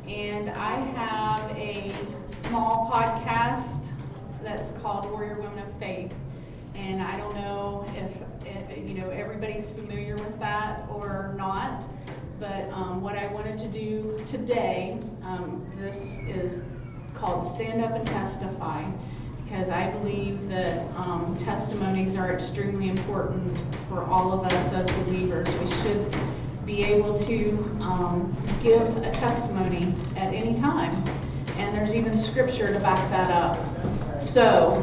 and I have a small podcast that's called Warrior Women of Faith. And I don't know if everybody's familiar with that or not, but what I wanted to do today, this is called Stand Up and Testify, because I believe that testimonies are extremely important for all of us as believers. We should be able to give a testimony at any time, and there's even scripture to back that up. So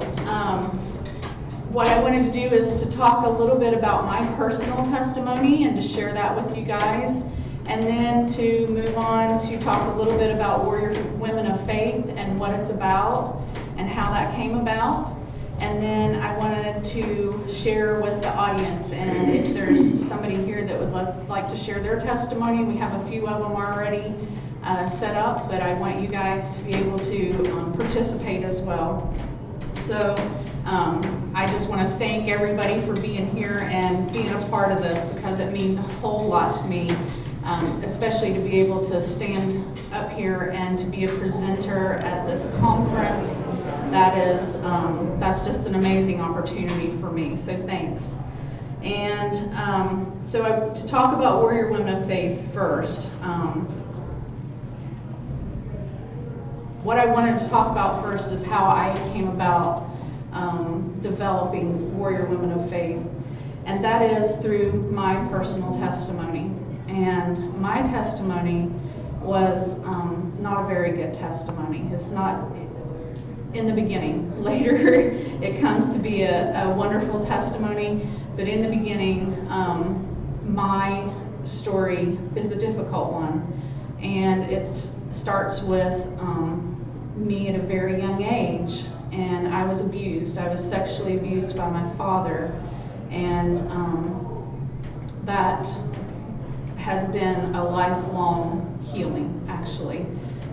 what I wanted to do is to talk a little bit about my personal testimony and to share that with you guys, and then to move on to talk a little bit about Warrior Women of Faith and what it's about and how that came about. And then I wanted to share with the audience, and if there's somebody here that would like to share their testimony, we have a few of them already set up, but I want you guys to be able to participate as well. So I just want to thank everybody for being here and being a part of this, because it means a whole lot to me, especially to be able to stand up here and to be a presenter at this conference. That's just an amazing opportunity for me, so thanks. And to talk about Warrior Women of Faith first, what I wanted to talk about first is how I came about developing Warrior Women of Faith, and that is through my personal testimony. And my testimony was not a very good testimony. It's not in the beginning. Later it comes to be a wonderful testimony, but in the beginning my story is a difficult one, and it starts with me at a very young age, and I was abused. I was sexually abused by my father, and that has been a lifelong healing, actually,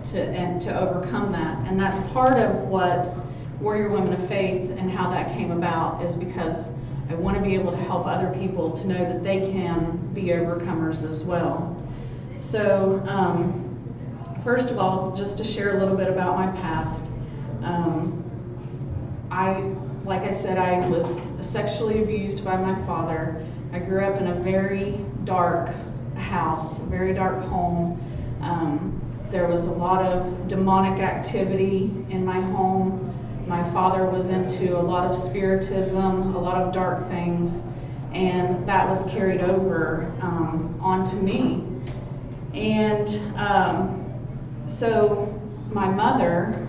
to overcome that. And that's part of what Warrior Women of Faith and how that came about, is because I want to be able to help other people to know that they can be overcomers as well. So first of all, just to share a little bit about my past, like I said, I was sexually abused by my father. I grew up in a very dark house, a very dark home. There was a lot of demonic activity in my home. My father was into a lot of spiritism, a lot of dark things, and that was carried over onto me. And so my mother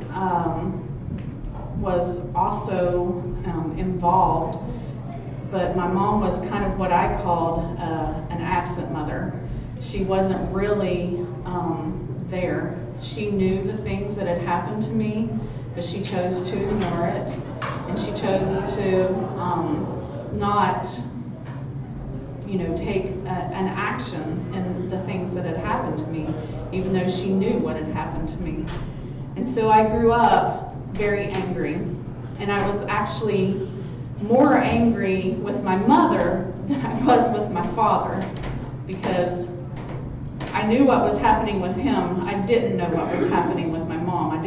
was also involved, but my mom was kind of what I called an absent mother. She wasn't really there. She knew the things that had happened to me, but she chose to ignore it, and she chose to not take an action in the things that had happened to me, even though she knew what had happened to me. And so I grew up very angry, and I was actually more angry with my mother than I was with my father, because I knew what was happening with him. I didn't know what was happening with my mom. I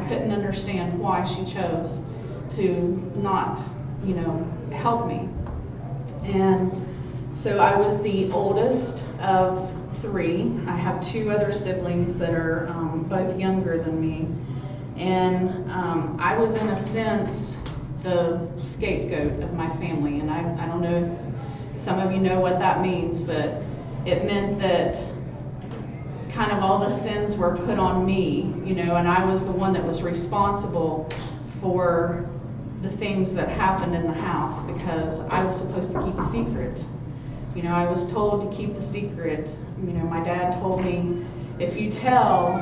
couldn't understand why she chose to not, help me. And so I was the oldest of three. I have two other siblings that are both younger than me. And I was, in a sense, the scapegoat of my family. And I don't know if some of you know what that means, but it meant that kind of all the sins were put on me, and I was the one that was responsible for the things that happened in the house, because I was supposed to keep a secret. I was told to keep the secret. My dad told me, if you tell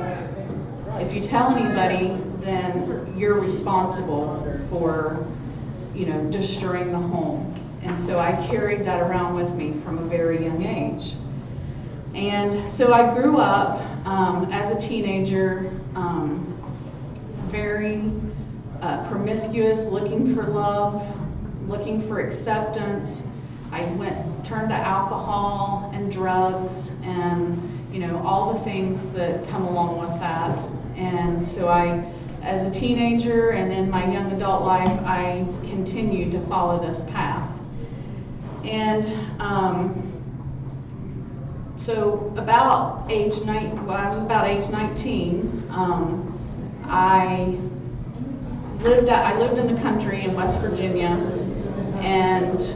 anybody, then you're responsible for, destroying the home. And so I carried that around with me from a very young age. And so I grew up as a teenager, very promiscuous, looking for love, looking for acceptance. I turned to alcohol and drugs and, all the things that come along with that. And so as a teenager and in my young adult life, I continued to follow this path. And so about when I was about age 19, I lived in the country in West Virginia, and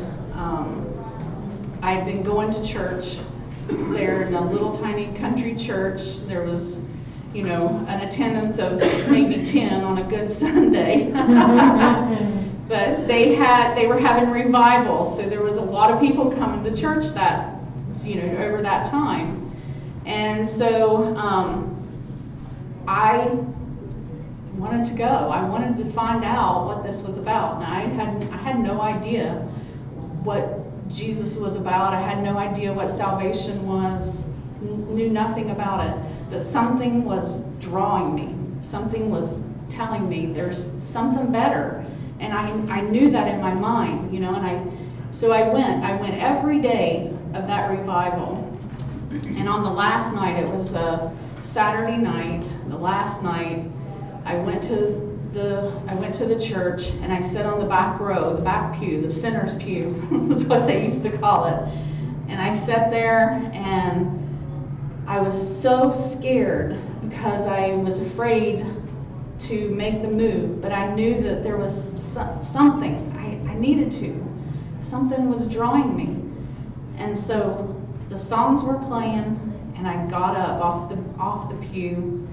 I had been going to church there in a little tiny country church. There was, an attendance of maybe 10 on a good Sunday. But they were having revival, so there was a lot of people coming to church that, over that time. And so I wanted to go. I wanted to find out what this was about. And I had no idea what Jesus was about. I had no idea what salvation was, knew nothing about it. But something was drawing me. Something was telling me there's something better. And I knew that in my mind, so I went every day of that revival. And on the last night, it was a Saturday night, the last night, I went to the church, and I sat on the back row, the back pew, the sinner's pew, that's what they used to call it. And I sat there, and I was so scared because I was afraid to make the move, but I knew that there was something I needed to. Something was drawing me. And so the songs were playing, and I got up off the pew,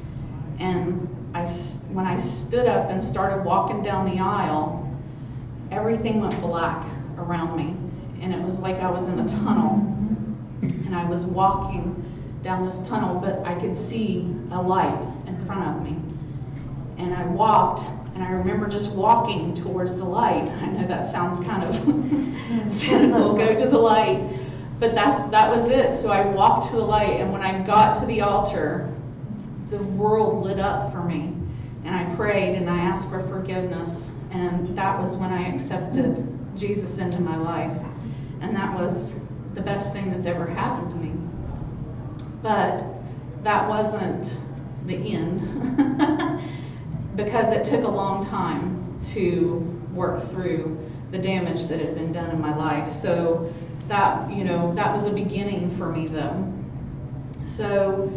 and when I stood up and started walking down the aisle, everything went black around me, and it was like I was in a tunnel, and I was walking down this tunnel, but I could see a light in front of me. And I walked, and I remember just walking towards the light. I know that sounds kind of cynical, go to the light, but that was it. So I walked to the light, and when I got to the altar, the world lit up for me. And I prayed, and I asked for forgiveness, and that was when I accepted Jesus into my life. And that was the best thing that's ever happened to me. But that wasn't the end. Because it took a long time to work through the damage that had been done in my life. So that was a beginning for me, though. So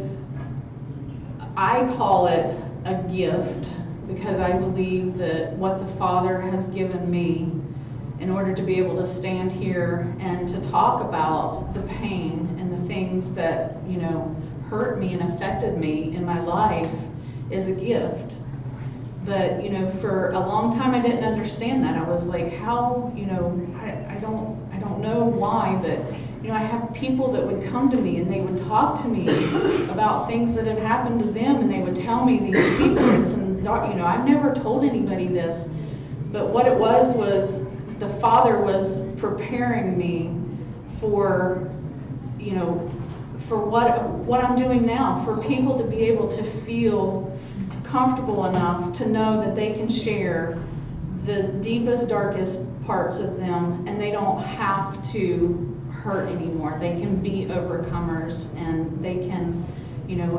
I call it a gift because I believe that what the Father has given me in order to be able to stand here and to talk about the pain and the things that, hurt me and affected me in my life is a gift. But, for a long time I didn't understand that. I was like, how, I don't know why, but, I have people that would come to me and they would talk to me about things that had happened to them, and they would tell me these secrets, and, I've never told anybody this. But what it was the Father was preparing me for, for what I'm doing now, for people to be able to feel comfortable enough to know that they can share the deepest, darkest parts of them, and they don't have to hurt anymore. They can be overcomers, and they can,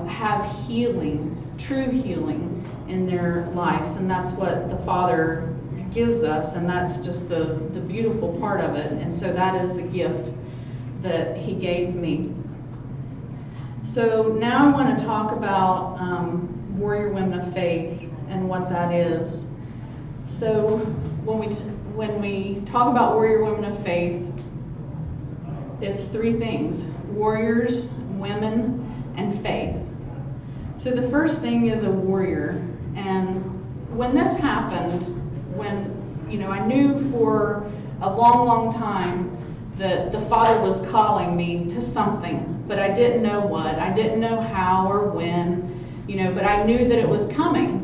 have healing, true healing in their lives. And that's what the Father gives us, and that's just the beautiful part of it. And so that is the gift that He gave me. So now I want to talk about Warrior Women of Faith and what that is. So when we talk about Warrior Women of Faith, it's three things: warriors, women, and faith. So the first thing is a warrior. And when this happened, I knew for a long, long time that the Father was calling me to something, but I didn't know what. I didn't know how or when. But I knew that it was coming.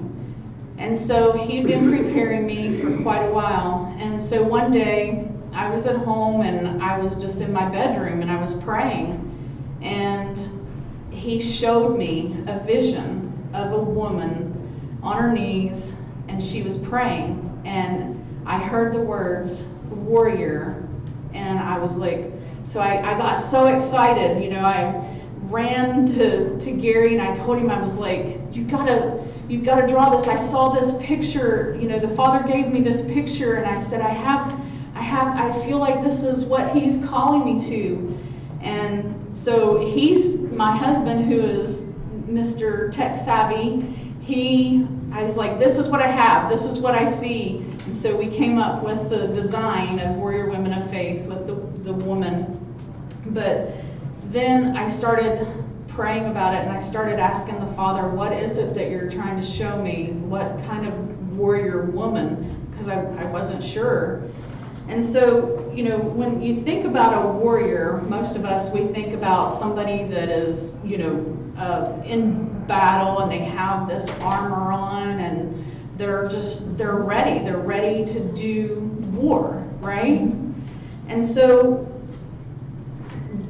And so He'd been preparing me for quite a while. And so one day I was at home, and I was just in my bedroom, and I was praying, and He showed me a vision of a woman on her knees, and she was praying, and I heard the words warrior, and I was like, so I got so excited, I ran to Gary and I told him, I was like, you've got to draw this. I saw this picture, the Father gave me this picture, and I said, I feel like this is what He's calling me to. And so my husband, who is Mr. Tech Savvy, I was like, this is what I have, this is what I see. And so we came up with the design of Warrior Women of Faith with the woman. But then I started praying about it, and I started asking the Father, what is it that you're trying to show me? What kind of warrior woman? Because I wasn't sure. And so, when you think about a warrior, most of us, we think about somebody that is, in battle, and they have this armor on, and they're ready. They're ready to do war, right? And so,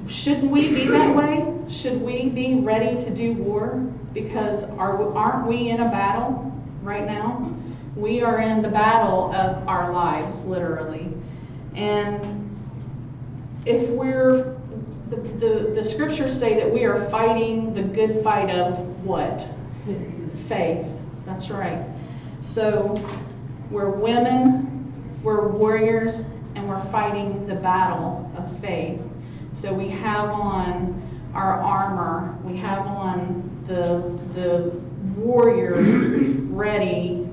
shouldn't we be that way? Should we be ready to do war? Because aren't we in a battle right now? We are in the battle of our lives, literally. And if the scriptures say that we are fighting the good fight of what? Faith. That's right. So we're women, we're warriors, and we're fighting the battle of faith. So we have on our armor, we have on the warrior ready,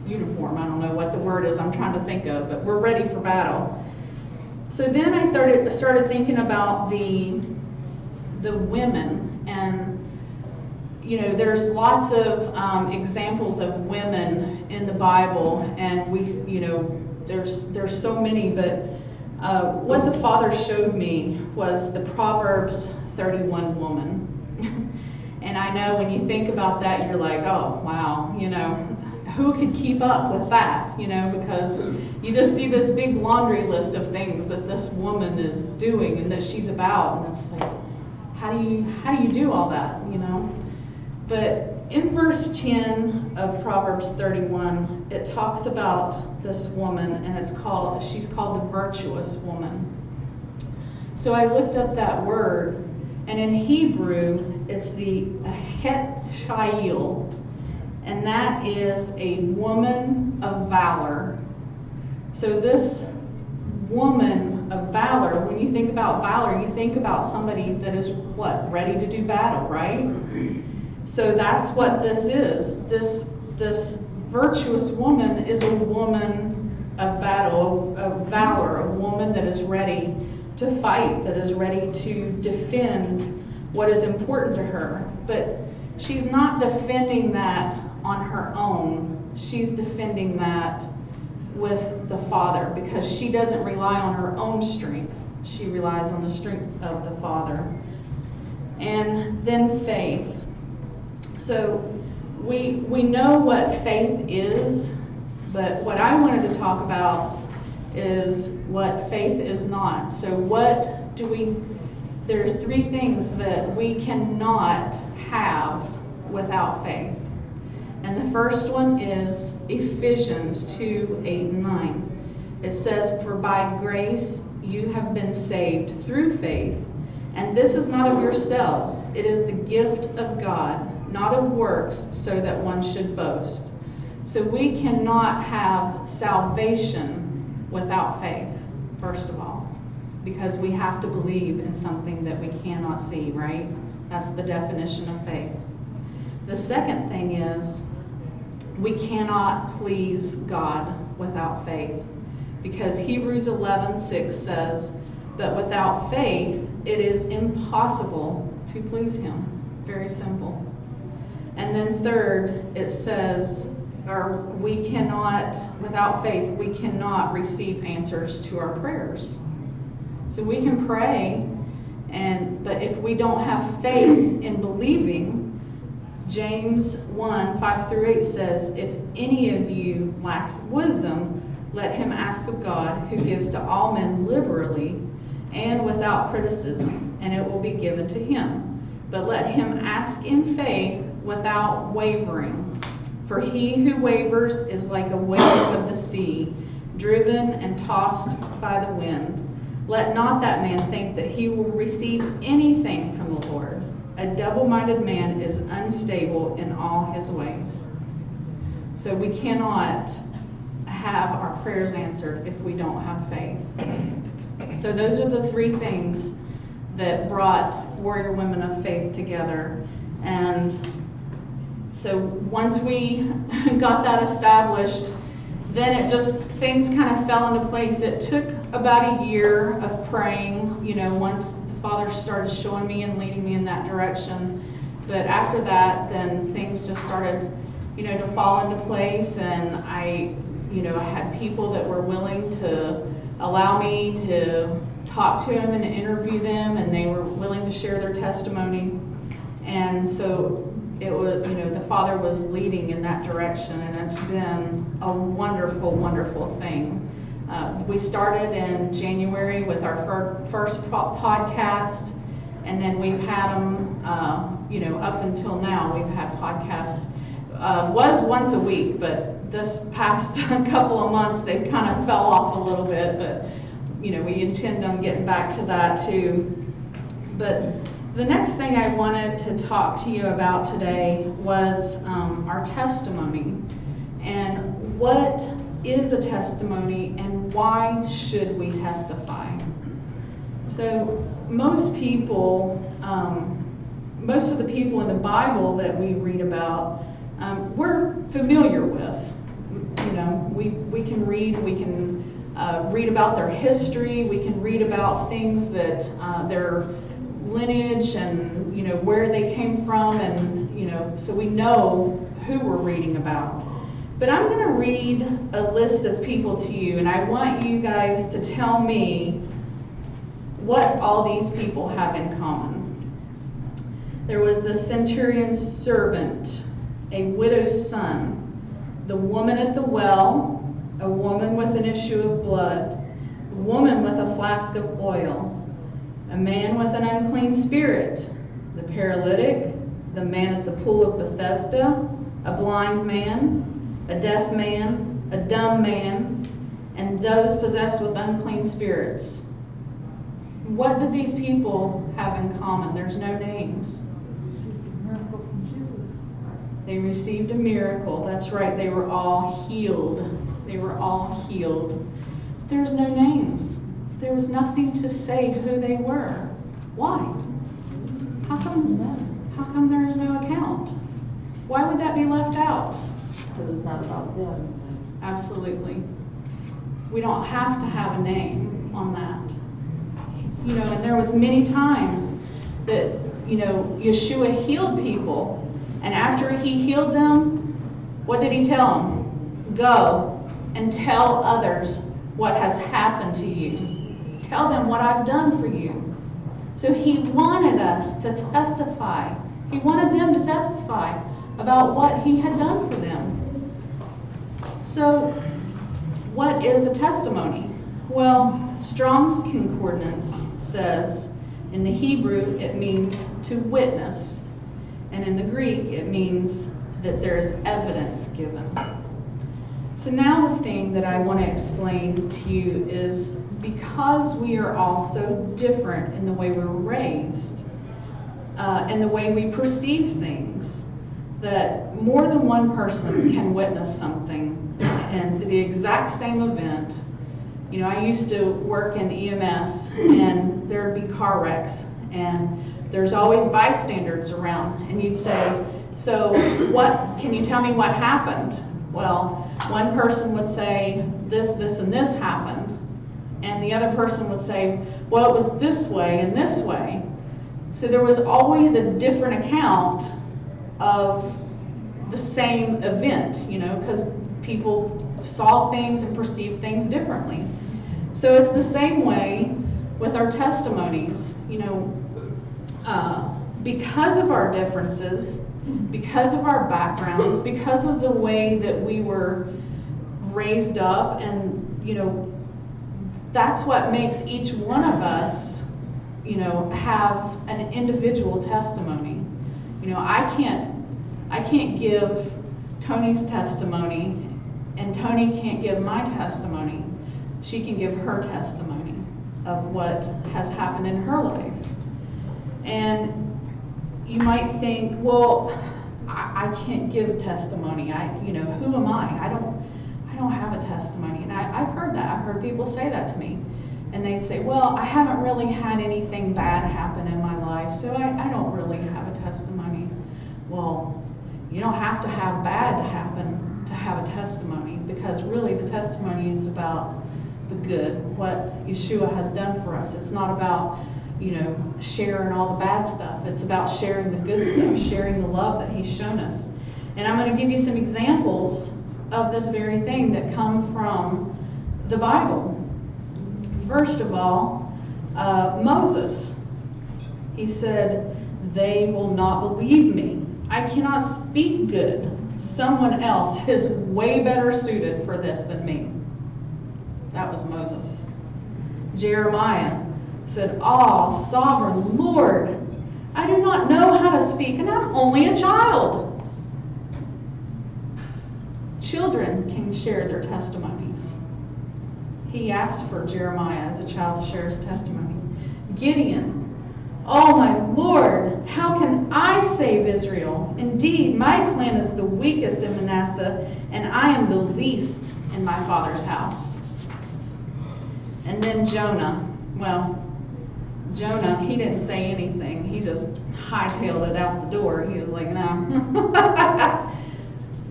uniform. I don't know what the word is I'm trying to think of, but we're ready for battle. So then I started thinking about the women, and there's lots of examples of women in the Bible, and there's so many, but what the Father showed me was the Proverbs 31 woman. And I know when you think about that, you're like, oh, wow, who could keep up with that? Because you just see this big laundry list of things that this woman is doing and that she's about, and it's like, how do you do all that, But in verse 10 of Proverbs 31, it talks about this woman, and she's called the virtuous woman. So I looked up that word, and in Hebrew, it's the Het Shayil, and that is a woman of valor. So this woman of valor, when you think about valor, you think about somebody that is what? Ready to do battle, right? So that's what this is. This virtuous woman is a woman of battle, of valor, a woman that is ready to fight, that is ready to defend what is important to her. But she's not defending that on her own. She's defending that with the Father, because she doesn't rely on her own strength. She relies on the strength of the Father. And then faith. So we know what faith is, but what I wanted to talk about is what faith is not. So there's three things that we cannot have without faith. And the first one is Ephesians 2:8-9. It says, "For by grace you have been saved through faith, and this is not of yourselves, it is the gift of God, not of works, so that one should boast." So we cannot have salvation without faith, first of all, because we have to believe in something that we cannot see, right? That's the definition of faith. The second thing is we cannot please God without faith, because Hebrews 11:6 says, "But without faith it is impossible to please Him." Very simple. And then third, it says, without faith, we cannot receive answers to our prayers. So we can pray, but if we don't have faith in believing, James 1:5-8 says, "If any of you lacks wisdom, let him ask of God, who gives to all men liberally and without criticism, and it will be given to him. But let him ask in faith without wavering. For he who wavers is like a wave of the sea, driven and tossed by the wind. Let not that man think that he will receive anything from the Lord. A double-minded man is unstable in all his ways. So we cannot have our prayers answered if we don't have faith. So those are the three things that brought Warrior Women of Faith together. And so once we got that established, then things kind of fell into place. It took about a year of praying, once the Father started showing me and leading me in that direction. But after that, then things just started, to fall into place. And I had people that were willing to allow me to talk to them and interview them, and they were willing to share their testimony. And so it was, the Father was leading in that direction, and it's been a wonderful, wonderful thing. We started in January with our first podcast, and then we've had them, up until now, we've had podcasts. Was once a week, but this past couple of months, they've kind of fell off a little bit, but, we intend on getting back to that too. But the next thing I wanted to talk to you about today was our testimony. And what is a testimony, and why should we testify? So most of the people in the Bible that we read about, we're familiar with. We can read, read about their history, we can read about things that their lineage and where they came from, and so we know who we're reading about. But I'm going to read a list of people to you, and I want you guys to tell me what all these people have in common. There was the centurion's servant, a widow's son, the woman at the well, a woman with an issue of blood, a woman with a flask of oil, a man with an unclean spirit, the paralytic, the man at the pool of Bethesda, a blind man, a deaf man, a dumb man, and those possessed with unclean spirits. What did these people have in common? There's no names. They received a miracle. That's right. They were all healed. They were all healed. There's no names. There was nothing to say who they were. Why? How come there is no account? Why would that be left out? Because it's not about them. Absolutely. We don't have to have a name on that. And there was many times that, Yeshua healed people. And after he healed them, what did he tell them? Go and tell others what has happened to you. Tell them what I've done for you. So he wanted us to testify. He wanted them to testify about what he had done for them. So what is a testimony? Well, Strong's Concordance says in the Hebrew it means to witness. And in the Greek, it means that there is evidence given. So now the thing that I want to explain to you is, because we are all so different in the way we were raised, and the way we perceive things, that more than one person can witness something and the exact same event. I used to work in EMS, and there'd be car wrecks, and there's always bystanders around, and you'd say, so can you tell me what happened? Well, one person would say, this, and this happened, and the other person would say, well, it was this way and this way. So there was always a different account of the same event, because people saw things and perceived things differently. So it's the same way with our testimonies, because of our differences, because of our backgrounds, because of the way that we were raised up, and that's what makes each one of us have an individual testimony. I can't give Tony's testimony, and Tony can't give my testimony. She can give her testimony. of what has happened in her life. And you might think, well, I can't give testimony. Who am I? I don't have a testimony. And I've heard that. I've heard people say that to me. And they say, well, I haven't really had anything bad happen in my life, so I don't really have a testimony. Well, you don't have to have bad happen to have a testimony, because really the testimony is about the good, what Yeshua has done for us. It's not about, sharing all the bad stuff. It's about sharing the good stuff, sharing the love that He's shown us. And I'm going to give you some examples of this very thing that come from the Bible. First of all, Moses. He said, "They will not believe me. I cannot speak good. Someone else is way better suited for this than me." That was Moses. Jeremiah said, "Ah, sovereign Lord, I do not know how to speak, and I'm only a child." Children can share their testimonies. He asked for Jeremiah as a child to share his testimony. Gideon, "Oh my Lord, how can I save Israel? Indeed, my clan is the weakest in Manasseh, and I am the least in my father's house." And then Jonah. Well, Jonah, he didn't say anything. He just hightailed it out the door. He was like, no.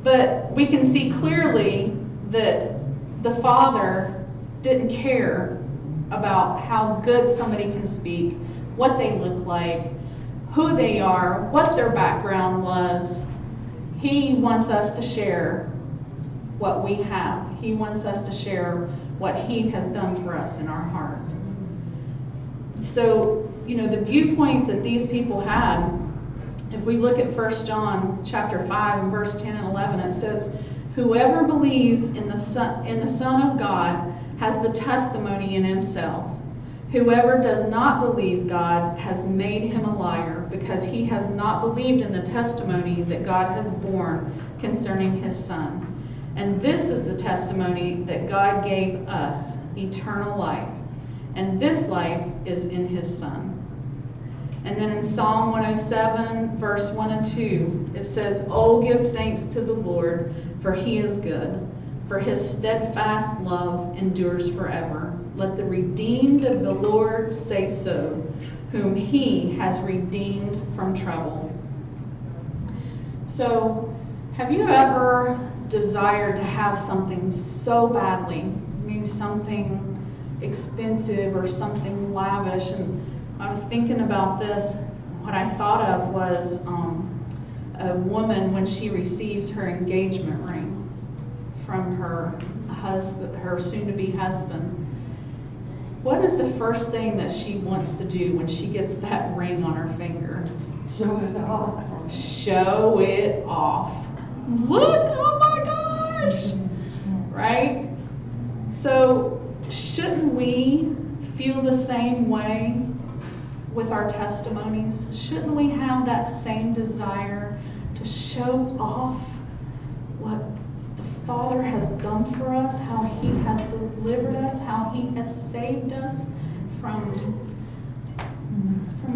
But we can see clearly that the Father didn't care about how good somebody can speak, what they look like, who they are, what their background was. He wants us to share what we have. He wants us to share what He has done for us in our heart. So, the viewpoint that these people had, if we look at 1 John chapter 5 and verse 10 and 11, it says, "Whoever believes in the Son of God has the testimony in himself. Whoever does not believe God has made him a liar, because he has not believed in the testimony that God has borne concerning His Son. And this is the testimony that God gave us, eternal life. And this life is in His Son." And then in Psalm 107, verse 1 and 2, it says, "Oh, give thanks to the Lord, for He is good, for His steadfast love endures forever. Let the redeemed of the Lord say so, whom He has redeemed from trouble." So, have you ever desired to have something so badly, maybe something expensive or something lavish? And I was thinking about this. What I thought of was a woman when she receives her engagement ring from her husband, her soon-to-be husband. What is the first thing that she wants to do when she gets that ring on her finger? Show it off. Show it off. Look, oh my gosh! Right? So, shouldn't we feel the same way with our testimonies? Shouldn't we have that same desire to show off what the Father has done for us, how He has delivered us, how He has saved us from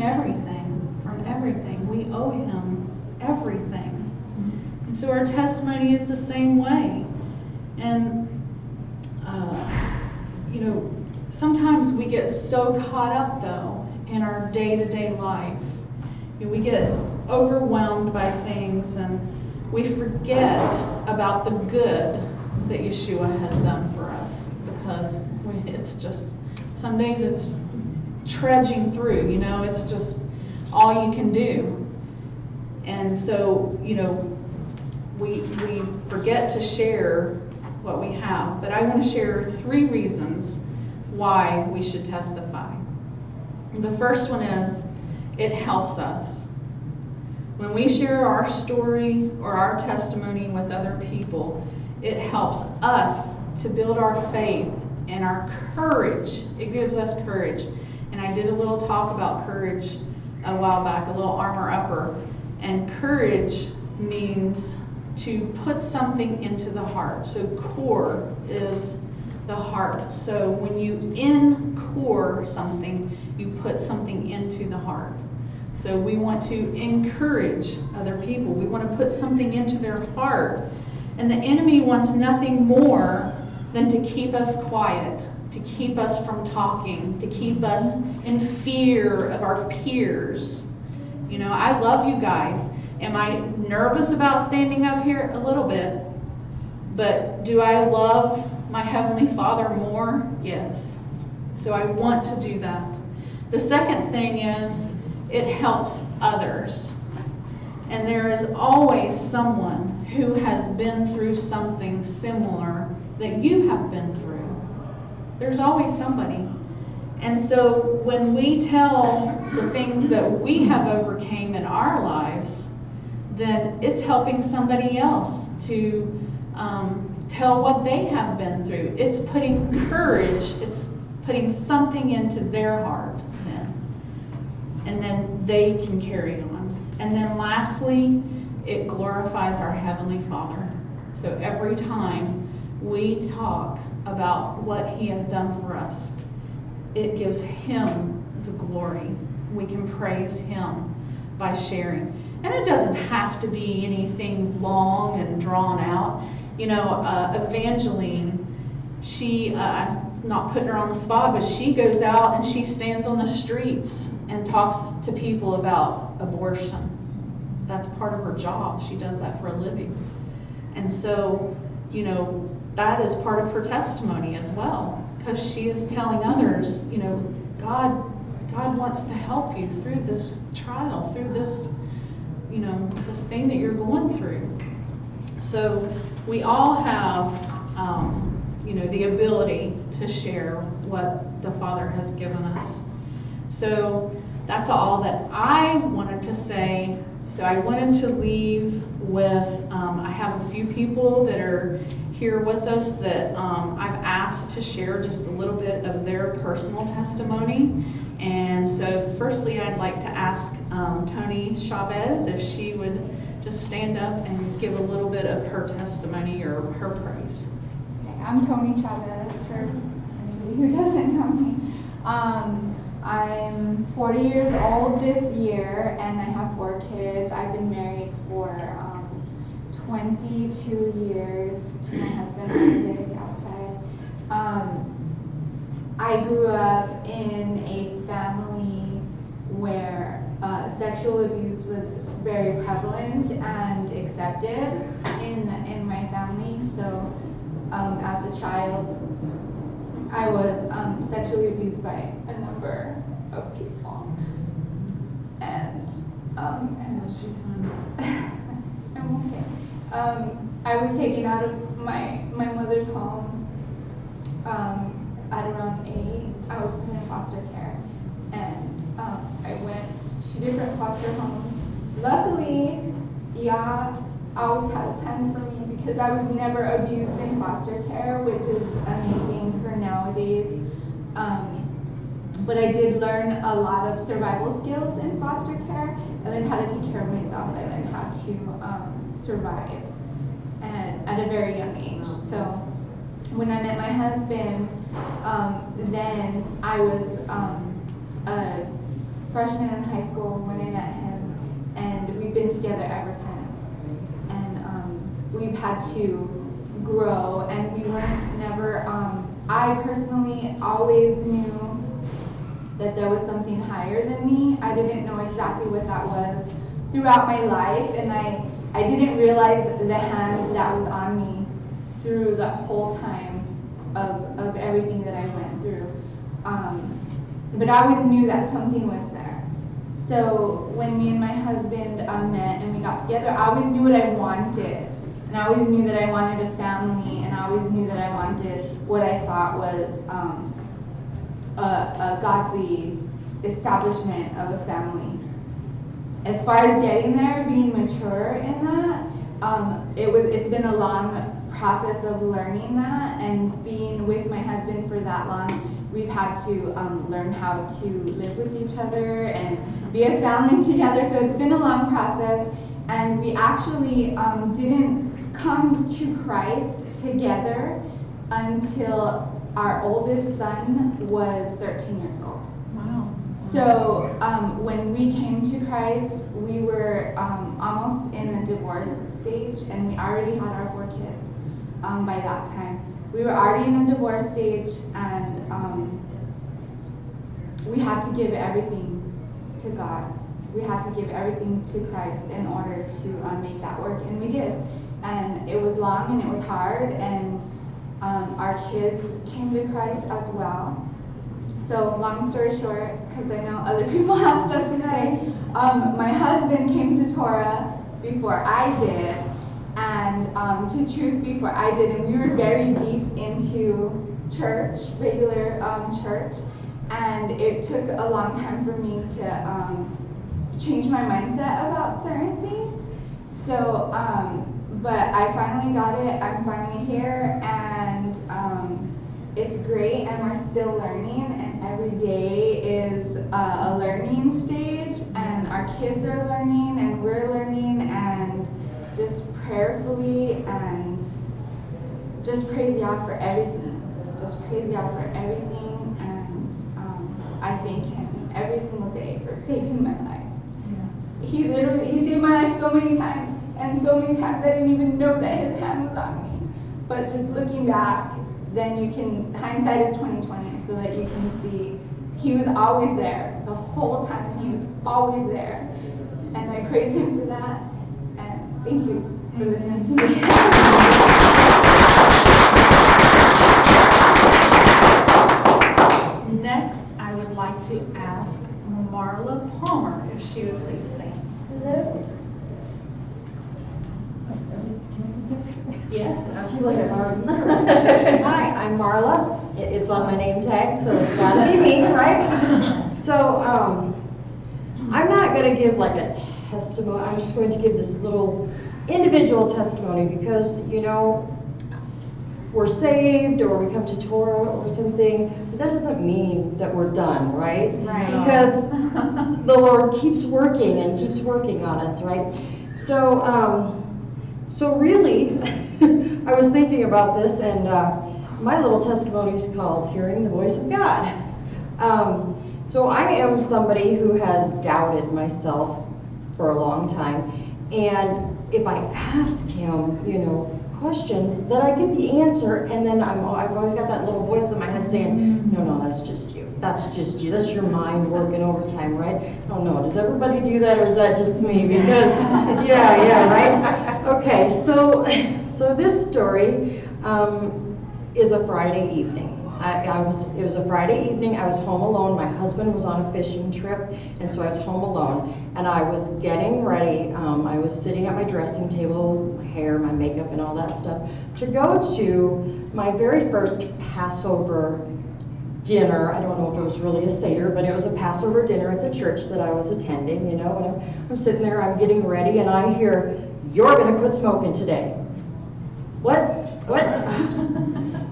everything, from everything? We owe Him everything. And so our testimony is the same way. And sometimes we get so caught up, though, in our day-to-day life. We get overwhelmed by things, and we forget about the good that Yeshua has done for us, because it's just, some days it's trudging through, it's just all you can do. And so, we forget to share what we have. But I want to share 3 reasons why we should testify. The first one is, it helps us. When we share our story or our testimony with other people, it helps us to build our faith and our courage. It gives us courage. And I did a little talk about courage a while back, a little armor upper. And courage means to put something into the heart. So core is the heart. So when you in-core something, you put something into the heart. So we want to encourage other people. We want to put something into their heart. And the enemy wants nothing more than to keep us quiet, to keep us from talking, to keep us in fear of our peers. You know, I love you guys. Am I nervous about standing up here? A little bit. But do I love my Heavenly Father more? Yes. So I want to do that. The second thing is it helps others. And there is always someone who has been through something similar that you have been through. There's always somebody. And so when we tell the things that we have overcame in our lives, then it's helping somebody else to tell what they have been through. It's putting courage, it's putting something into their heart then. And then they can carry on. And then lastly, it glorifies our Heavenly Father. So every time we talk about what He has done for us, it gives Him the glory. We can praise Him by sharing. And it doesn't have to be anything long and drawn out. You know, Evangeline, she, I'm not putting her on the spot, but she goes out and she stands on the streets and talks to people about abortion. That's part of her job. She does that for a living. And so, you know, that is part of her testimony as well, because she is telling others, you know, God wants to help you through this trial, through this, you know, this thing that you're going through. So we all have, you know, the ability to share what the Father has given us. So that's all that I wanted to say. So I wanted to leave with, I have a few people that are here with us that I've asked to share just a little bit of their personal testimony. And so firstly, I'd like to ask Tony Chavez if she would just stand up and give a little bit of her testimony or her praise. Okay, I'm Tony Chavez, for anybody who doesn't know me. I'm 40 years old this year, and I have 4 kids. I've been married for 22 years to my husband, Isaac, outside. I grew up in a family where sexual abuse was very prevalent and accepted in my family. So as a child, I was sexually abused by a number of people. And I'm okay. I was taken out of my mother's home at around 8. I was put in foster care, and I went to different foster homes. Luckily, I always had a 10 for me because I was never abused in foster care, which is amazing for nowadays. But I did learn a lot of survival skills in foster care. I learned how to take care of myself. I learned how to survive, and at a very young age. So when I met my husband, then I was a freshman in high school when I met him, and we've been together ever since. And we've had to grow, and we weren't never, I personally always knew that there was something higher than me. I didn't know exactly what that was throughout my life, and I didn't realize the hand that was on me through the whole time of everything that I went through. But I always knew that something was there. So when me and my husband met and we got together, I always knew what I wanted. And I always knew that I wanted a family, and I always knew that I wanted what I thought was a godly establishment of a family. As far as getting there, being mature in that, it's been a long process of learning that, and being with my husband for that long, we've had to learn how to live with each other and be a family together. So it's been a long process, and we actually didn't come to Christ together until our oldest son was 13 years old. Wow. So when we came to Christ, we were almost in the divorce stage, and we already had our 4 kids by that time. We were already in the divorce stage, and we had to give everything to God. We had to give everything to Christ in order to make that work, and we did. And it was long and it was hard, and our kids came to Christ as well. So long story short, because I know other people have stuff to say, my husband came to Torah before I did, and to Truth before I did, and we were very deep into church, regular church, and it took a long time for me to change my mindset about certain things. So, but I finally got it. I'm finally here, and it's great, and we're still learning, and every day is a learning stage, and our kids are learning, and we're learning, and just prayerfully, and just praise God for everything. Just praise God for everything, and I thank Him every single day for saving my life. Yes. He saved my life so many times, and so many times I didn't even know that His hand was on me. But just looking back, then you can, hindsight is 20/20, so that you can see He was always there. The whole time He was always there. And I praise Him for that, and thank you for listening to me. Next, I would like to ask Marla Palmer if she would please stand. Hello. Yes, Absolutely. Hi, I'm Marla. It's on my name tag, so it's gotta be me, right? So, I'm not gonna give like a testimony. I'm just going to give this little individual testimony because, you know, we're saved or we come to Torah or something, but that doesn't mean that we're done, right? Right. Because the Lord keeps working and keeps working on us, right? So really, I was thinking about this, and my little testimony is called Hearing the Voice of God. So I am somebody who has doubted myself for a long time, and if I ask Him, you know, questions, then I get the answer, and then I've always got that little voice in my head saying, no, that's just you. That's just you. That's your mind working overtime, right? I don't know. Does everybody do that, or is that just me? Because, yeah, right? Okay, so this story is a Friday evening. It was a Friday evening. I was home alone. My husband was on a fishing trip, and so I was home alone. And I was getting ready. I was sitting at my dressing table, my hair, my makeup, and all that stuff, to go to my very first Passover dinner. I don't know if it was really a Seder, but it was a Passover dinner at the church that I was attending, you know. And I'm sitting there, I'm getting ready, and I hear, "You're going to quit smoking today." What?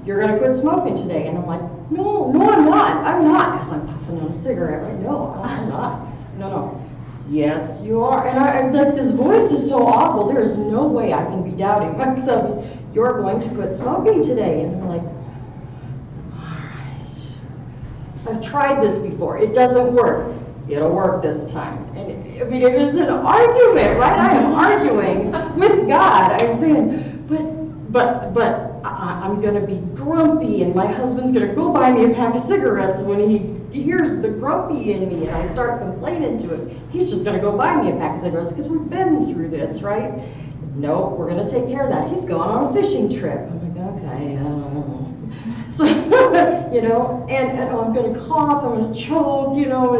You're going to quit smoking today? And I'm like, no, I'm not. As I'm puffing on a cigarette, right? No, I'm not. No. Yes, you are. And I like, this voice is so awful. There is no way I can be doubting myself. You're going to quit smoking today. And I'm like, all right. I've tried this before. It doesn't work. It'll work this time. And I mean, it was an argument, right? I am arguing with God. I'm saying, but I'm going to be grumpy, and my husband's going to go buy me a pack of cigarettes when he hears the grumpy in me, and I start complaining to him. He's just going to go buy me a pack of cigarettes because we've been through this, right? No, we're going to take care of that. He's going on a fishing trip. I'm like, okay, so, you know, and I'm going to cough, I'm going to choke, you know,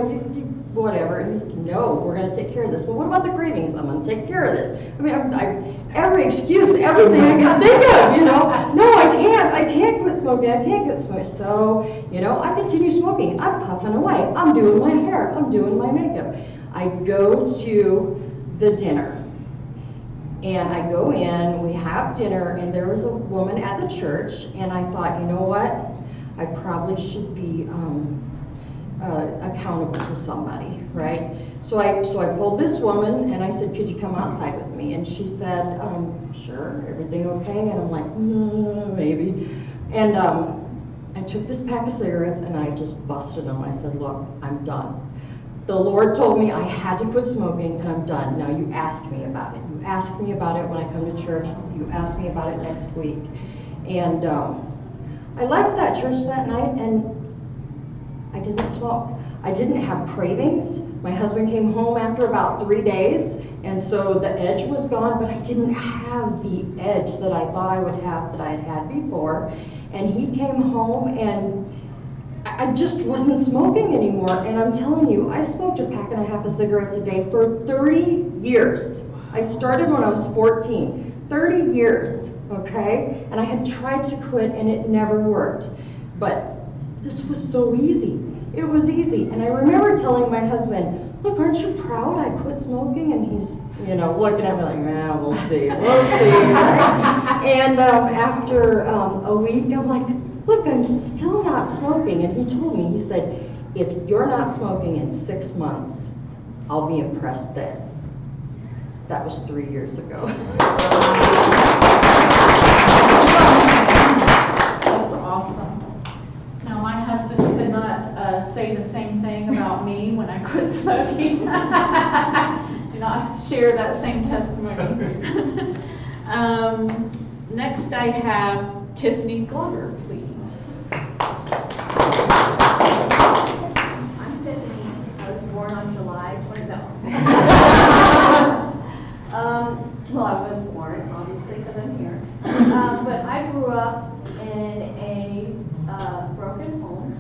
whatever. And he's like, no, we're going to take care of this. Well, what about the cravings? I'm going to take care of this. I mean, every excuse, everything I can think of, you know. No, I can't quit smoking. I can't quit smoking. So, you know, I continue smoking. I'm puffing away. I'm doing my hair. I'm doing my makeup. I go to the dinner. And I go in, we have dinner, and there was a woman at the church, and I thought, you know what? I probably should be accountable to somebody, right? So I pulled this woman, and I said, could you come outside with me? And she said, sure, everything okay? And I'm like, maybe. And I took this pack of cigarettes and I just busted them. I said, look, I'm done. The Lord told me I had to quit smoking and I'm done. Now you ask me about it. You ask me about it when I come to church. You ask me about it next week. And I left that church that night and I didn't smoke. I didn't have cravings. My husband came home after about 3 days, and so the edge was gone, but I didn't have the edge that I thought I would have that I had had before. And he came home and I just wasn't smoking anymore. And I'm telling you, I smoked a pack and a half of cigarettes a day for 30 years. I started when I was 14. 30 years, okay? And I had tried to quit and it never worked. But this was so easy. It was easy. And I remember telling my husband, look, aren't you proud I quit smoking? And he's, looking at me like, we'll see, right? And after a week, I'm like, look, I'm still not smoking. And he told me, he said, if you're not smoking in 6 months, I'll be impressed then. That was 3 years ago. That's awesome. Now, my husband could not say the same thing about me when I quit smoking. Do not share that same testimony. Next, I have Tiffany Glover, please. I'm Tiffany. I was born on July 27th. Well, I was born, obviously, because I'm here. But I grew up in a broken home,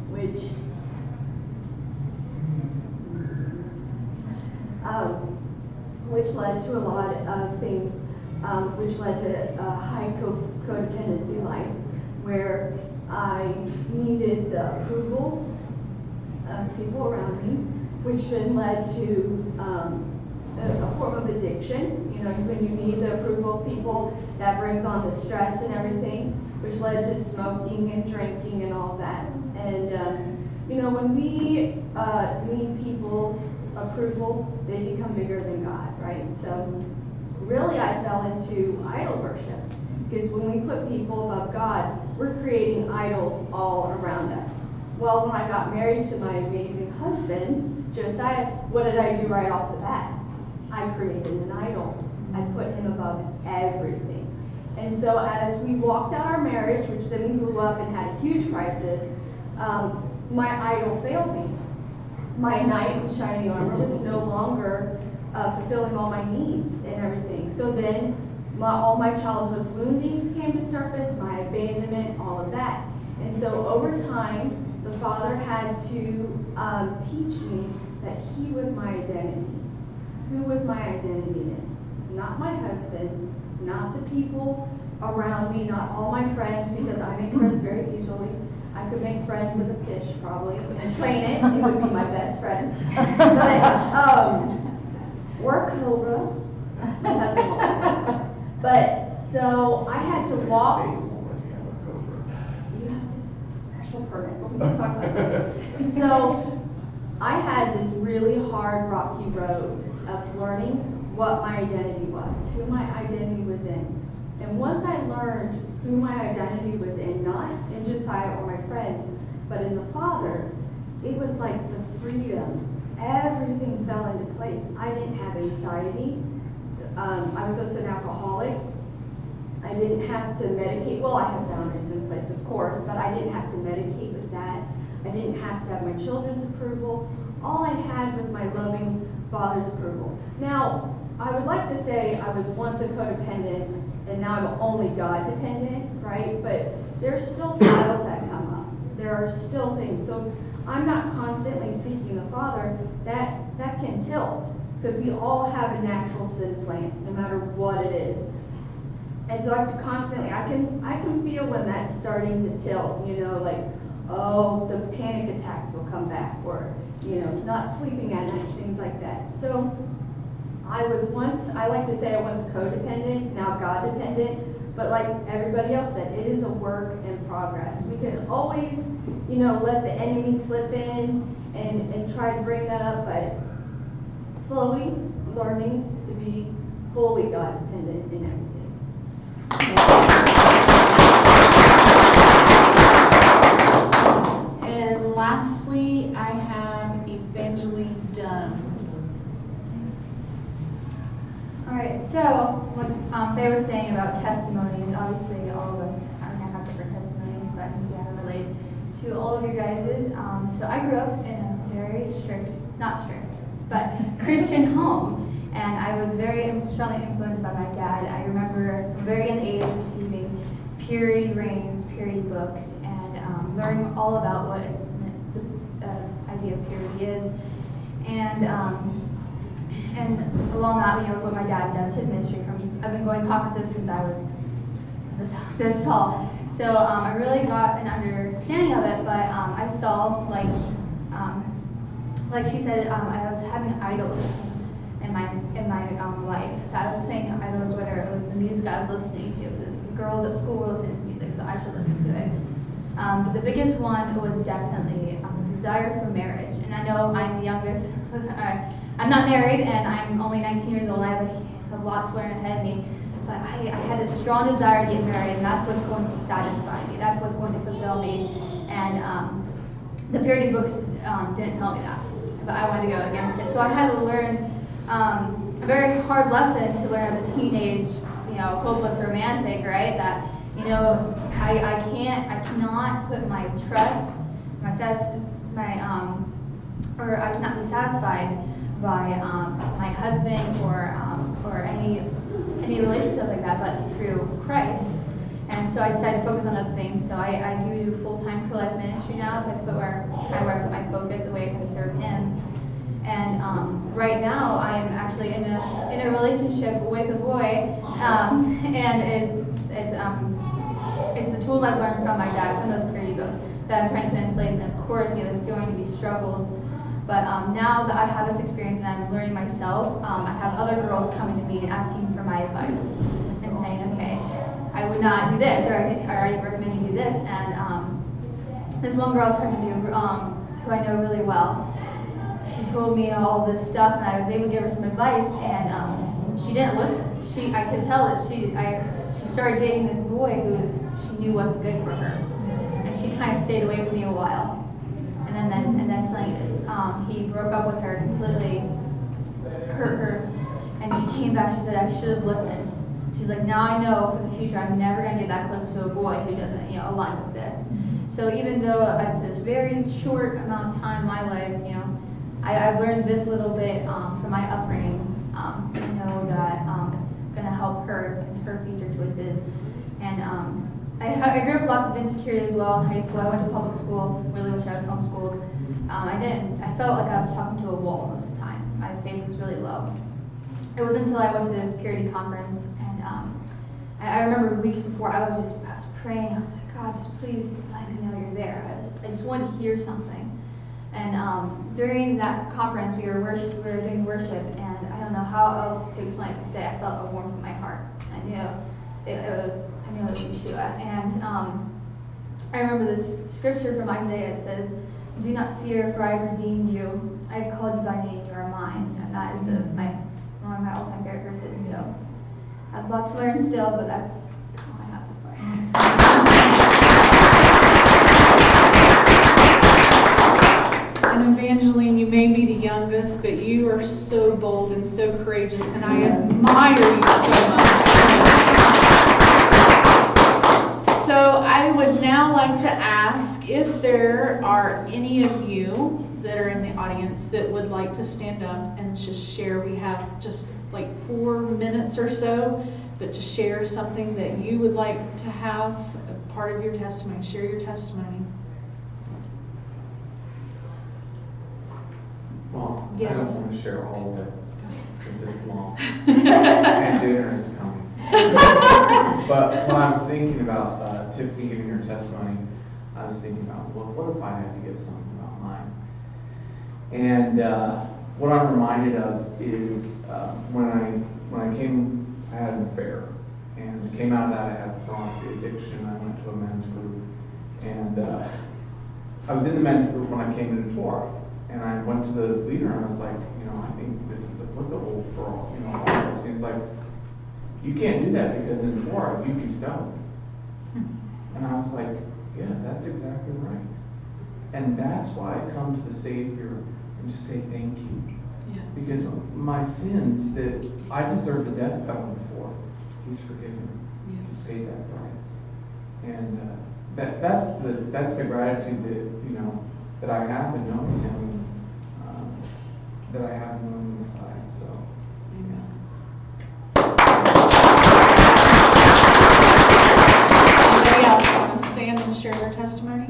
which led to a lot of things, which led to a high codependency life, where I needed the approval of people around me, which then led to a form of addiction. When you need the approval of people, that brings on the stress and everything, which led to smoking and drinking and all that. And when we need people's approval, they become bigger than God, right? So really I fell into idol worship, because when we put people above God, we're creating idols all around us. Well, when I got married to my amazing husband, Josiah, what did I do right off the bat? I created an idol. I put him above everything. And so as we walked out our marriage, which then we blew up and had a huge crisis, my idol failed me. My knight in shining armor was no longer fulfilling all my needs and everything. So then all my childhood woundings came to surface, my abandonment, all of that. And so over time, the Father had to teach me that He was my identity. Who was my identity in? Not my husband, not the people around me, not all my friends, because I make friends very easily. I could make friends with a fish probably and train it. It would be my best friend. But or a cobra. My husband won't. But so I had to walk. You have a special permit. We can talk about that. So I had this really hard, rocky road of learning what my identity was, who my identity was in. And once I learned who my identity was in, not in Josiah or my friends, but in the Father, it was like the freedom. Everything fell into place. I didn't have anxiety. I was also an alcoholic. I didn't have to medicate. Well, I had boundaries in place, of course, but I didn't have to medicate with that. I didn't have to have my children's approval. All I had was my loving Father's approval. Now, I would like to say I was once a codependent, and now I'm only God dependent, right? But there's still trials that come up. There are still things. So I'm not constantly seeking the Father. That can tilt, because we all have a natural sin slant, no matter what it is. And so I have to constantly, I can feel when that's starting to tilt, like, oh, the panic attacks will come back, or, not sleeping at night, things like that. So I like to say I was codependent, now God dependent, but like everybody else said, it is a work in progress. We can always, let the enemy slip in and try to bring that up, but slowly learning to be fully God dependent in everything. Alright, so what Fay was saying about testimonies, obviously all of us are going to have different testimonies, but I can see I can relate to all of you guys'. So I grew up in a very strict, not strict, but Christian home, and I was very strongly influenced by my dad. I remember from a very young age receiving purity reigns, purity books, and learning all about what the idea of purity is. And along that, what my dad does, his ministry. I've been going to conferences since I was this tall. So I really got an understanding of it, but I saw, like she said, I was having idols in my life. That was playing idols, whether it was the music I was listening to, because the girls at school were listening to music, so I should listen to it. But the biggest one was definitely desire for marriage. And I know I'm the youngest. I'm not married, and I'm only 19 years old. I have a lot to learn ahead of me. But I had a strong desire to get married, and that's what's going to satisfy me. That's what's going to fulfill me. And the purity books didn't tell me that, but I wanted to go against it. So I had to learn a very hard lesson to learn as a teenage, hopeless romantic, right? That I cannot put my trust, or I cannot be satisfied by my husband or any relationship like that, but through Christ. And so I decided to focus on other things. So I do full-time pro-life ministry now. So I put where I put my focus, the way I can serve Him. And right now I'm actually in a relationship with a boy, and it's the tools I've learned from my dad, from those purity books, that I'm trying to put in place. And of course, there's going to be struggles. But now that I have this experience and I'm learning myself, I have other girls coming to me and asking for my advice and saying, okay, I would not do this, or I recommend you do this. And this one girl I was talking to, who I know really well, she told me all this stuff, and I was able to give her some advice, and she didn't listen. I could tell that she started dating this boy who she knew wasn't good for her, and she kind of stayed away from me a while. And then suddenly he broke up with her, completely hurt her, and she came back. She said, I should have listened. She's like, now I know for the future I'm never going to get that close to a boy who doesn't align with this. So even though it's this very short amount of time in my life, I've learned this little bit from my upbringing. I know that it's going to help her in her future choices. And I grew up with lots of insecurity as well in high school. I went to public school. Really wish I was homeschooled. I felt like I was talking to a wall most of the time. My faith was really low. It was until I went to this purity conference, and I remember weeks before I was praying. I was like, God, just please let me know you're there. I just wanted to hear something. And during that conference, we were doing worship, and I don't know how else to explain it to say I felt a warmth in my heart. I knew it was Yeshua. And I remember this scripture from Isaiah. It says, "Do not fear, for I have redeemed you. I have called you by name. You are mine." And that is one of my all-time favorite verses. So I have lots to learn still, but that's all I have to say. And Evangeline, you may be the youngest, but you are so bold and so courageous, and I admire you so much. So I would now like to ask if there are any of you that are in the audience that would like to stand up and just share. We have just like 4 minutes or so, but to share something that you would like to have a part of your testimony. Share your testimony. Well, Yes. I don't want to share all of it because it's long and dinner is coming. But when I was thinking about Tiffany giving her testimony, I was thinking about, well, what if I had to give something about mine? And what I'm reminded of is when I had an affair, and came out of that, I had pornography addiction. I went to a men's group, and I was in the men's group when I came into Torah. And I went to the leader and I was like, I think this is applicable for all of us. He's like, you can't do that because in Torah you'd be stoned. And I was like, yeah, that's exactly right. And that's why I come to the Savior and just say thank you. Yes. Because my sins that I deserve the death penalty for, He's forgiven. He's Yes. paid that price. And that's the gratitude that I have in knowing Him, that I have in knowing the Messiah. So, Amen. Anybody else want to stand and share their testimony?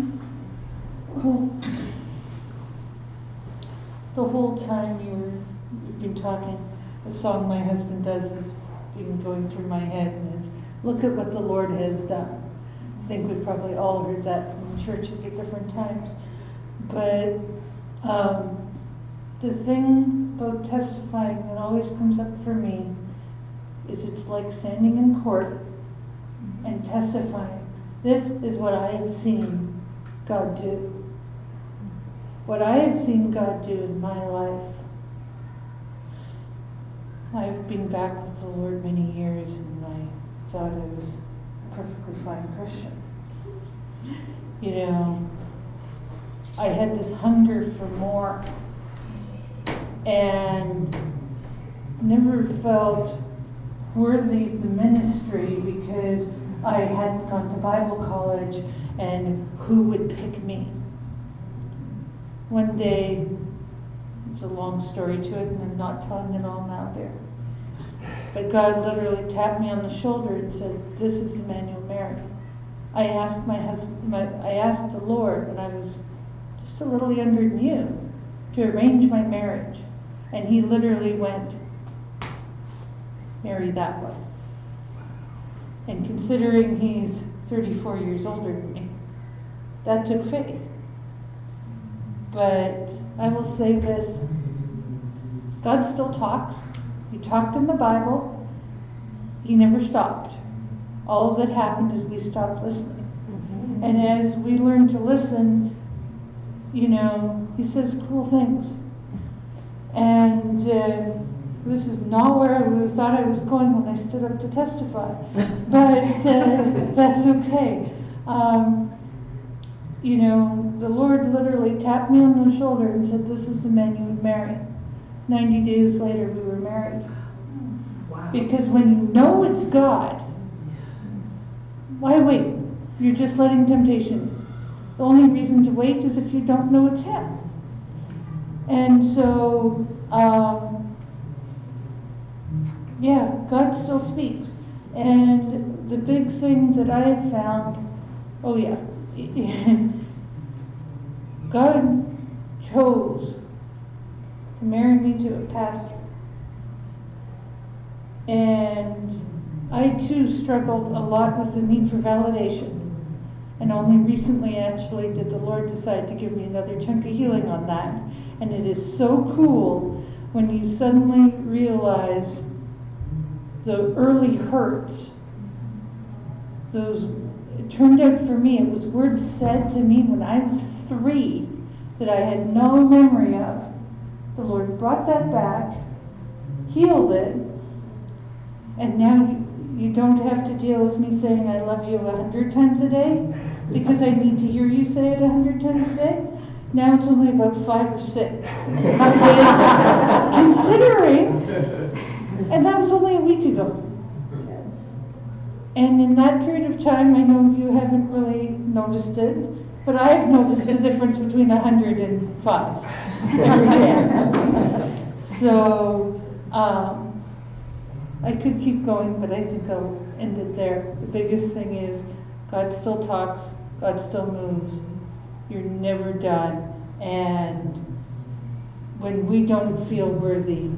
The whole time you've been talking, the song my husband does has been going through my head, and it's "Look at what the Lord has done." I think we've probably all heard that in churches at different times. But the thing about testifying that always comes up for me is it's like standing in court and testifying. This is what I have seen God do. What I have seen God do in my life. I've been back with the Lord many years, and I thought I was a perfectly fine Christian. I had this hunger for more, and never felt worthy of the ministry because I hadn't gone to Bible college, and who would pick me? One day, there's a long story to it, and I'm not telling it all now there. But God literally tapped me on the shoulder and said, "This is the man you'll marry." I asked my husband, I asked the Lord, when I was just a little younger than you, to arrange my marriage. And He literally went, "Marry that one." And considering He's 34 years older than me, that took faith. But I will say this, God still talks. He talked in the Bible. He never stopped. All that happened is we stopped listening. Mm-hmm. And as we learn to listen, He says cool things. And this is not where I really thought I was going when I stood up to testify. But that's okay. The Lord literally tapped me on the shoulder and said, "This is the man you would marry." 90 days later, we were married. Wow. Because when you know it's God, why wait? You're just letting temptation. The only reason to wait is if you don't know it's Him. And so, God still speaks. And the big thing that I have found, God chose to marry me to a pastor. And I too struggled a lot with the need for validation. And only recently actually did the Lord decide to give me another chunk of healing on that. And it is so cool when you suddenly realize the early hurts. It turned out for me, it was words said to me when I was 3 that I had no memory of. The Lord brought that back, healed it, and now you don't have to deal with me saying I love you 100 times a day because I need to hear you say it 100 times a day. Now it's only about 5 or 6. Considering, and that was only a week ago. And in that period of time, I know you haven't really noticed it, but I've noticed the difference between 100 and 5 every day. So, I could keep going, but I think I'll end it there. The biggest thing is God still talks, God still moves. You're never done. And when we don't feel worthy,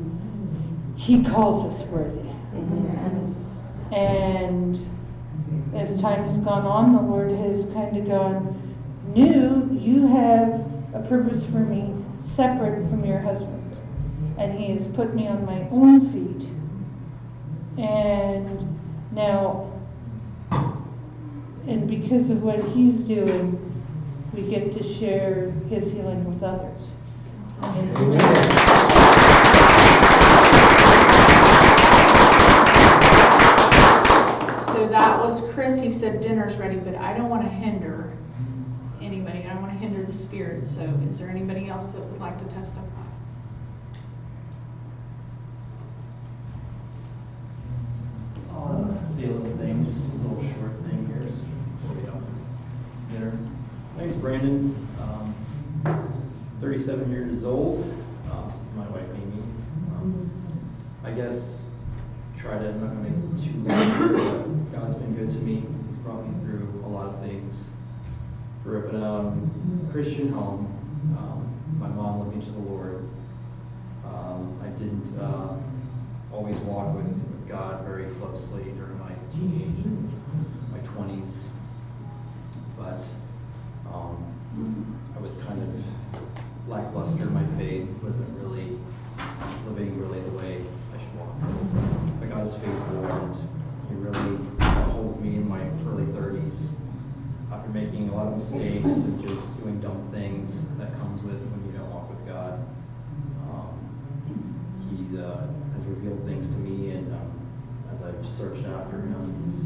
He calls us worthy. Amen. And as time has gone on, the Lord has kind of gone, you have a purpose for me separate from your husband. And He has put me on my own feet. And now, and because of what He's doing, we get to share His healing with others. So that was Chris. He said dinner's ready, but I don't want to hinder anybody. I don't want to hinder the Spirit. So is there anybody else that would like to testify? short thing here. So we don't dinner. My name's Brandon. 37 years old. This is my wife Amy. I guess try to, I'm not going to make it too long here, but God's been good to me. He's brought me through a lot of things. Grew up in a Christian home. My mom led me to the Lord. I didn't always walk with God very closely during my teenage and my 20s, but I was kind of lackluster in my faith, wasn't really living really the way I should walk. But God is faithful, and He really got a hold of me in my early 30s after making a lot of mistakes and just doing dumb things that comes with when you don't walk with God. He has revealed things to me, and as I've searched after Him, He's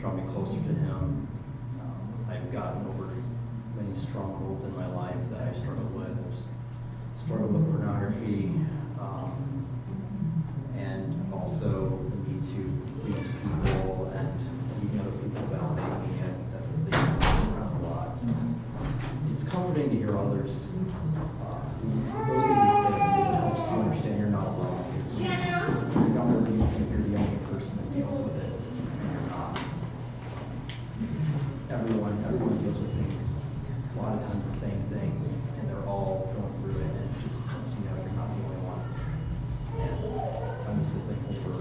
drawn me closer to Him. I've gotten over many strongholds in my life that I struggled with. I've struggled with pornography, and also the need to please people and needing other people to validate me. I think that's a thing that goes around a lot. It's comforting to hear others go through these things. It helps you understand you're not alone. You're not really, you think you're the only person that deals with it, and you're not. Everyone deals with things, a lot of times the same things, and they're all going through it, and it just lets you know you're not the only one. And I'm just so thankful for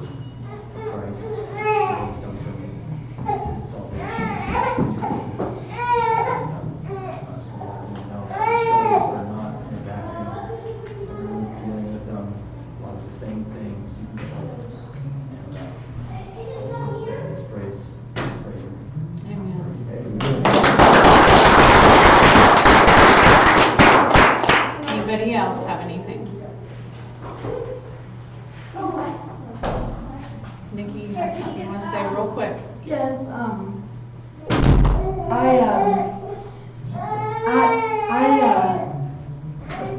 Christ, for what He's done for me, His salvation, His forgiveness. And so let everyone know that the struggles are not in a vacuum. Everyone's dealing with a lot of the same things. You can get help. And I just want to say this praise. Anybody else have anything? Nikki, you have something you want to say real quick? Yes,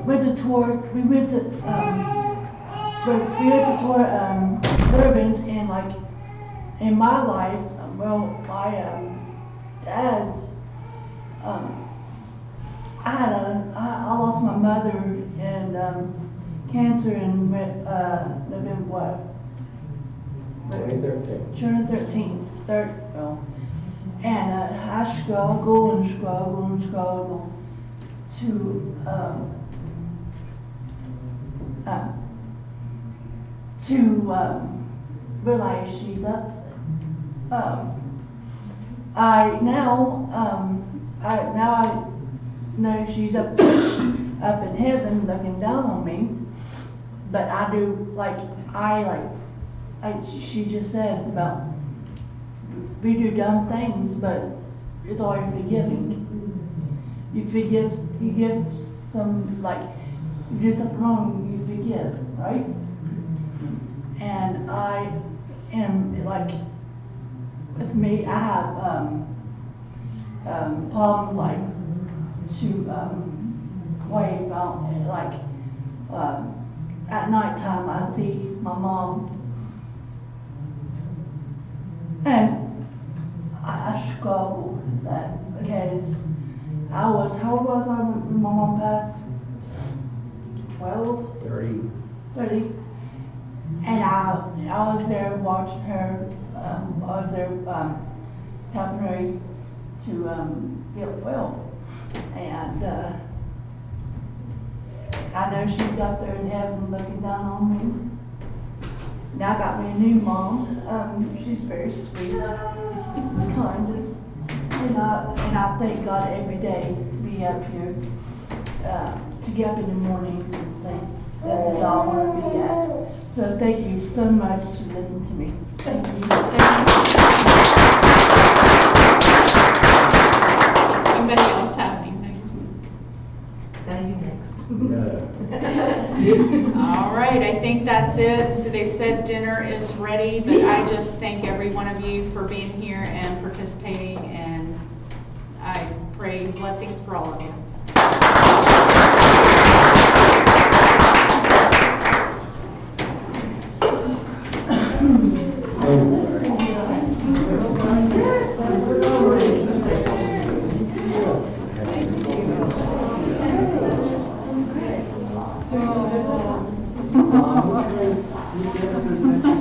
went to tour. We went to tour Durban, and like in my life, my dad's I lost my mother and cancer in November what? 2013. And I struggled to realize she's up. I know she's up in heaven looking down on me, but I do she just said about we do dumb things, but it's always forgiving. You forgive some, like you do something wrong, you forgive, right? And I am like, with me, I have problems like to wave out, like at nighttime I see my mom, and I struggle with that because how old was I when my mom passed? 12? 30. And I was there watching her, I was there helping her to get well. And I know she's up there in heaven looking down on me. Now I got me a new mom. She's very sweet, kindest. And I thank God every day to be up here, to get up in the mornings and say, this is all I want to be at. So thank you so much to listen to me. Thank you. Anybody else have anything? Now you next. All right, I think that's it. So they said dinner is ready, but I just thank every one of you for being here and participating, and I pray blessings for all of you. Oh, sorry. You give it to the next